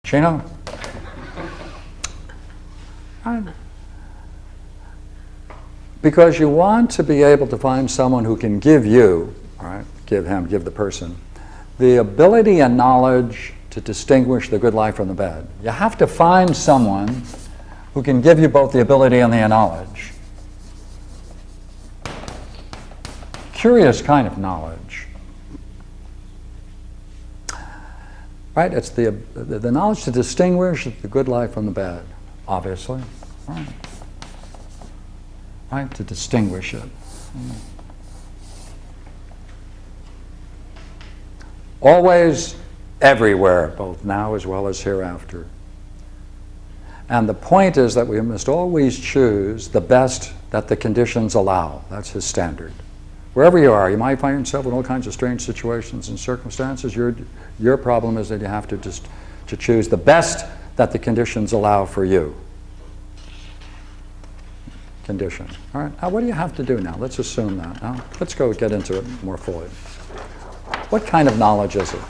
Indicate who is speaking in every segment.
Speaker 1: Chino? Right. Because you want to be able to find someone who can give you, all right, give the person, the ability and knowledge to distinguish the good life from the bad. You have to find someone who can give you both the ability and the knowledge. Curious kind of knowledge. Right? It's the knowledge to distinguish the good life from the bad, obviously. Right? Right? To distinguish it. Always, everywhere, both now as well as hereafter. And the point is that we must always choose the best that the conditions allow. That's his standard. Wherever you are, you might find yourself in all kinds of strange situations and circumstances. Your problem is that you have to choose the best that the conditions allow for you. Condition. All right, now what do you have to do now? Let's assume that. Now, let's go get into it more fully. What kind of knowledge is it?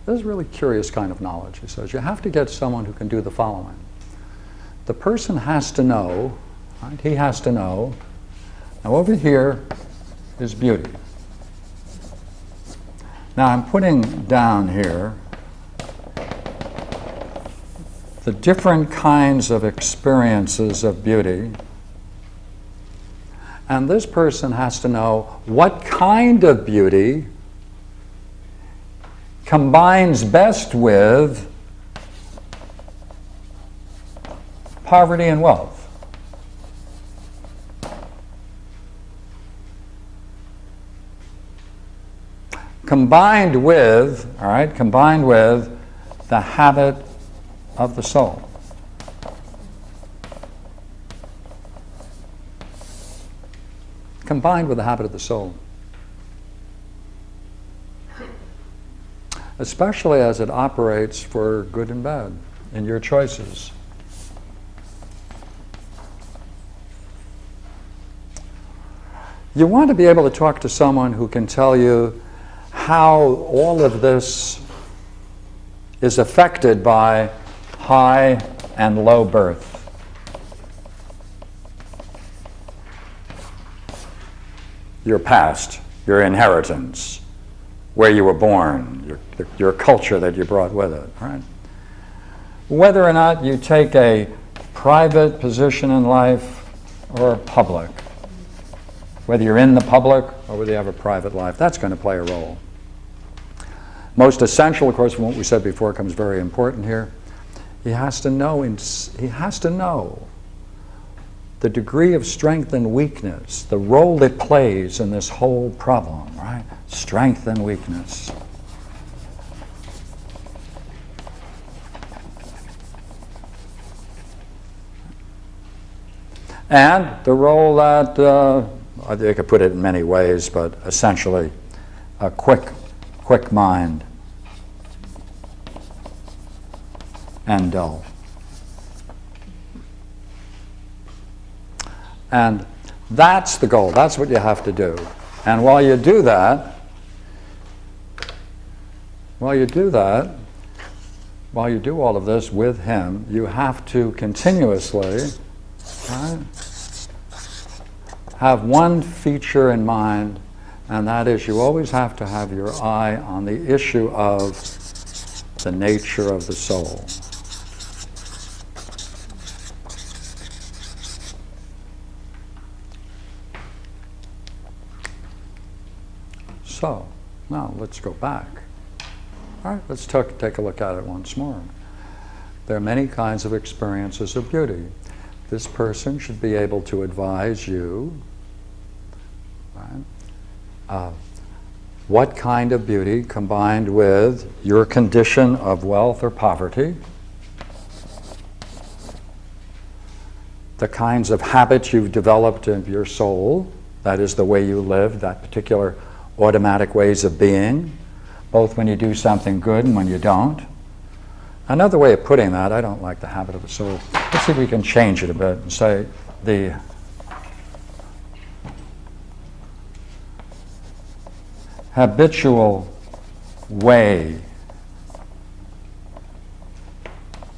Speaker 1: This is a really curious kind of knowledge. He says you have to get someone who can do the following. The person has to know, right? He has to know. Now over here is beauty. Now I'm putting down here the different kinds of experiences of beauty. And this person has to know what kind of beauty combines best with poverty and wealth. Combined with the habit of the soul. Combined with the habit of the soul. Especially as it operates for good and bad in your choices. You want to be able to talk to someone who can tell you how all of this is affected by high and low birth. Your past, your inheritance, where you were born, your culture that you brought with it, right? Whether or not you take a private position in life or public, whether you're in the public or whether you have a private life, that's going to play a role. Most essential, of course, from what we said before, comes very important here. He has to know the degree of strength and weakness, the role it plays in this whole problem, right? Strength and weakness. And the role that, you could put it in many ways, but essentially a quick mind and dull. And that's the goal. That's what you have to do. And while you do all of this with him, you have to continuously, right, have one feature in mind, and that is you always have to have your eye on the issue of the nature of the soul. So, now let's go back. All right, let's take a look at it once more. There are many kinds of experiences of beauty. This person should be able to advise you, right, what kind of beauty combined with your condition of wealth or poverty, the kinds of habits you've developed in your soul, that is the way you live, that particular automatic ways of being, both when you do something good and when you don't. Another way of putting that, I don't like the habit of the soul. Let's see if we can change it a bit and say the habitual way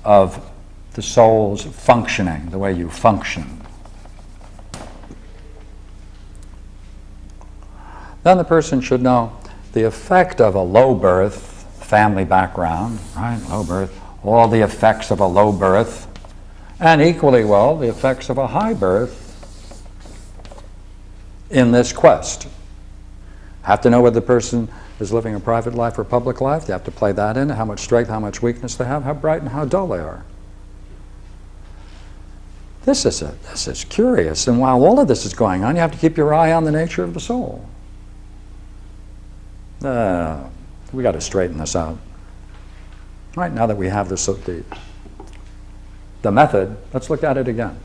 Speaker 1: of the soul's functioning, the way you function. Then the person should know the effect of a low birth, family background, right? Low birth, all the effects of a low birth, and equally well, the effects of a high birth in this quest. Have to know whether the person is living a private life or public life. You have to play that in, how much strength, how much weakness they have, how bright and how dull they are. This is curious, and while all of this is going on, you have to keep your eye on the nature of the soul. We got to straighten this out. Right, now that we have this, the method, let's look at it again.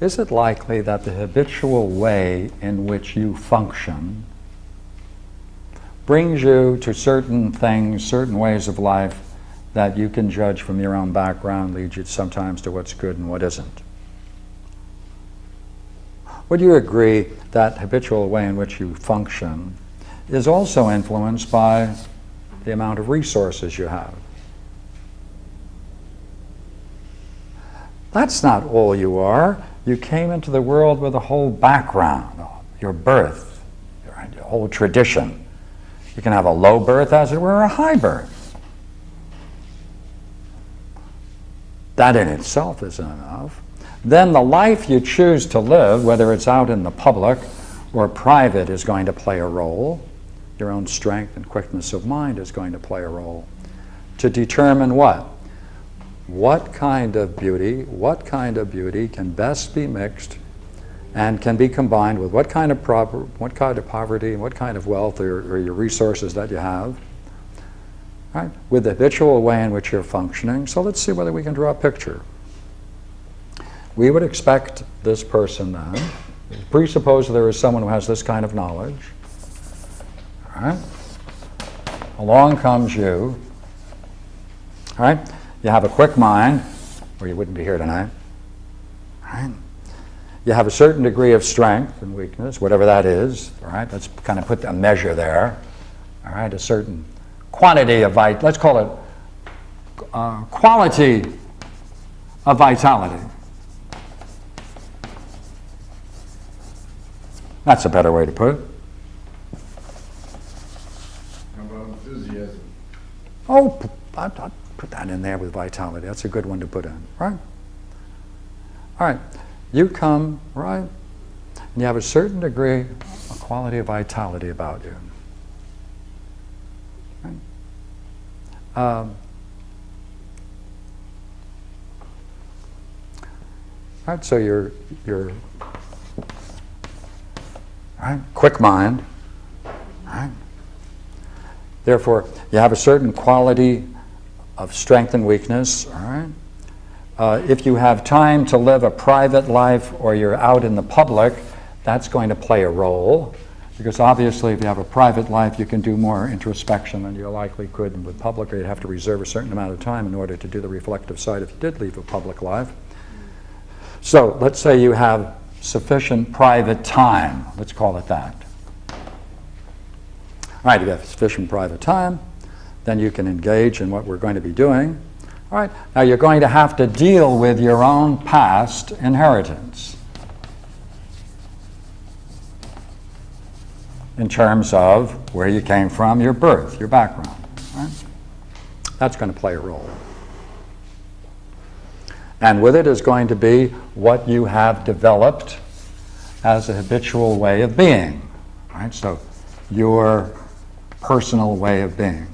Speaker 1: Is it likely that the habitual way in which you function brings you to certain things, certain ways of life that you can judge from your own background, leads you sometimes to what's good and what isn't? Would you agree that habitual way in which you function is also influenced by the amount of resources you have? That's not all you are. You came into the world with a whole background, your birth, your whole tradition. You can have a low birth, as it were, or a high birth. That in itself isn't enough. Then the life you choose to live, whether it's out in the public or private, is going to play a role. Your own strength and quickness of mind is going to play a role to determine what? What kind of beauty can best be mixed and can be combined with what kind of poverty and what kind of wealth or your resources that you have, right? With the habitual way in which you're functioning. So let's see whether we can draw a picture. We would expect this person then, presuppose there is someone who has this kind of knowledge, all right? Along comes you, all right? You have a quick mind, or you wouldn't be here tonight. Right? You have a certain degree of strength and weakness, whatever that is. All right, let's kind of put a measure there. All right, a certain quantity of let's call it quality of vitality. That's a better way to put it.
Speaker 2: How about enthusiasm?
Speaker 1: Oh, I'd put that in there with vitality. That's a good one to put in, right? All right, you come, right, and you have a certain degree, a quality of vitality about you. Right? Right, so you're right, quick mind, right? Therefore, you have a certain quality of strength and weakness, all right? If you have time to live a private life or you're out in the public, that's going to play a role, because obviously if you have a private life, you can do more introspection than you likely could with public, or you'd have to reserve a certain amount of time in order to do the reflective side if you did leave a public life. So let's say you have sufficient private time, let's call it that. All right, if you have sufficient private time, then you can engage in what we're going to be doing. All right, now you're going to have to deal with your own past inheritance in terms of where you came from, your birth, your background. Right? That's going to play a role. And with it is going to be what you have developed as a habitual way of being. Right? So your personal way of being.